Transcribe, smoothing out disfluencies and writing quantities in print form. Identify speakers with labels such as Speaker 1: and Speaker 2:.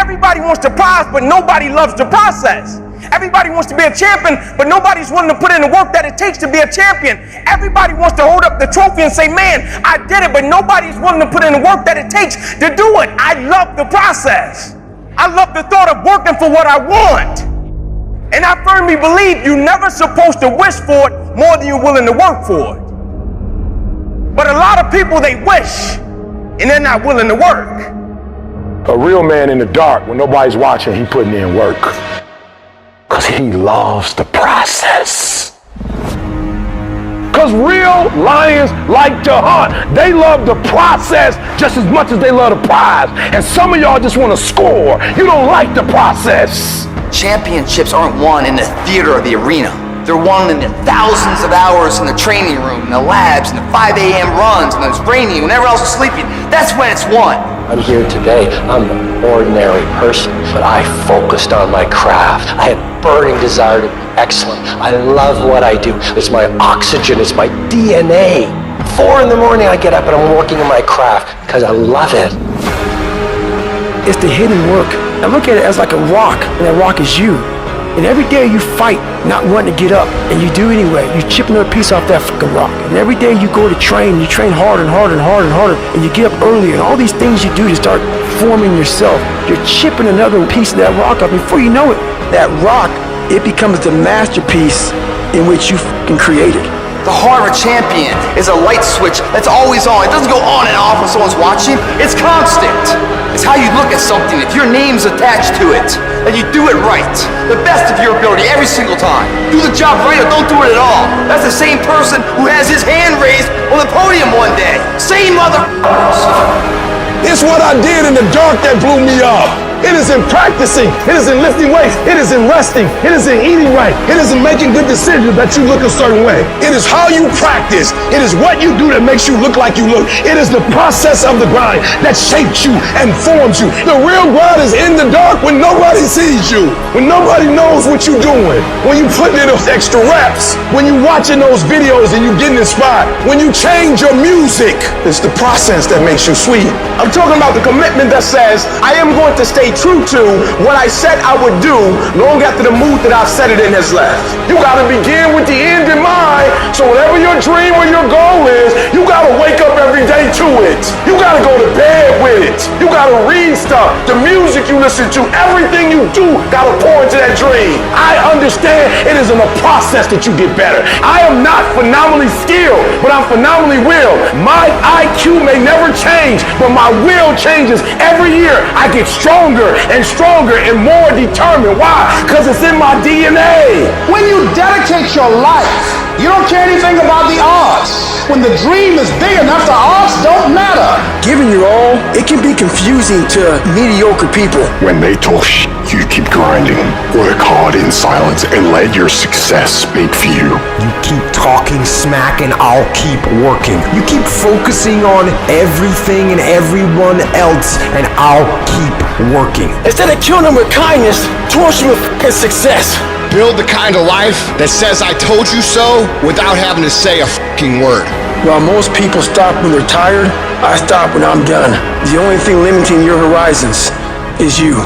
Speaker 1: Everybody wants the prize, but nobody loves the process. Everybody wants to be a champion, but nobody's willing to put in the work that it takes to be a champion. Everybody wants to hold up the trophy and say, man, I did it, but nobody's willing to put in the work that it takes to do it. I love the process. I love the thought of working for what I want. And I firmly believe you're never supposed to wish for it more than you're willing to work for it. But a lot of people, they wish, and they're not willing to work.
Speaker 2: A real man in the dark, when nobody's watching, he putting in work. Because he loves the process. Because real lions like to hunt. They love the process just as much as they love the prize. And some of y'all just want to score. You don't like the process.
Speaker 3: Championships aren't won in the theater or the arena. They're won in the thousands of hours in the training room, in the labs, in the 5 a.m. runs, and it's raining, whenever else is sleeping. That's when it's won.
Speaker 4: I'm here today. I'm an ordinary person, but I focused on my craft. I had burning desire to be excellent. I love what I do. It's my oxygen. It's my DNA. 4 in the morning I get up and I'm working on my craft because I love it.
Speaker 5: It's the hidden work. I look at it as like a rock, and that rock is you. And every day you fight not wanting to get up, and you do anyway. You chip another piece off that fucking rock. And every day you go to train, you train harder and harder and harder and harder, and you get up earlier, and all these things you do to start forming yourself. You're chipping another piece of that rock up. Before you know it, that rock, it becomes the masterpiece in which you fucking created.
Speaker 3: The heart of a champion is a light switch that's always on. It doesn't go on and off when someone's watching. It's constant. It's how you look at something. If your name's attached to it, then you do it right. The best of your ability every single time. Do the job right or don't do it at all. That's the same person who has his hand raised on the podium one day. Same motherfuckers.
Speaker 2: It's what I did in the dark that blew me up. It is in practicing. It is in lifting weights. It is in resting. It is in eating right. It is in making good decisions that you look a certain way. It is how you practice. It is what you do that makes you look like you look. It is the process of the grind that shapes you and forms you. The real grind is in the dark when nobody sees you, when nobody knows what you're doing, when you putting in those extra reps, when you watching those videos and you getting inspired, when you change your music. It's the process that makes you sweet. I'm talking about the commitment that says, I am going to stay true to what I said I would do long after the mood that I've set it in has left. You gotta begin with the end in mind, so whatever your dream or your goal is, you gotta wake up every day to it. You gotta go to bed with it. You gotta read stuff, the music you listen to, everything you do gotta pour into that dream. I understand it is in a process that you get better. I am not phenomenally skilled, but I'm phenomenally willed. My IQ may never change, but my will changes every year. I get stronger and stronger and more determined. Why? Because it's in my DNA.
Speaker 6: When you dedicate your life, you don't care anything about the odds. When the dream is big enough, the odds don't matter.
Speaker 5: Giving your all, it can be confusing to mediocre people.
Speaker 2: When they talk shit, you keep grinding. Work hard in silence and let your success speak for you.
Speaker 7: You keep talking smack and I'll keep working. You keep focusing on everything and everyone else and I'll keep working.
Speaker 5: Instead of killing them with kindness, torch them with fucking success.
Speaker 8: Build the kind of life that says I told you so without having to say a fucking word.
Speaker 5: While most people stop when they're tired, I stop when I'm done. The only thing limiting your horizons is you.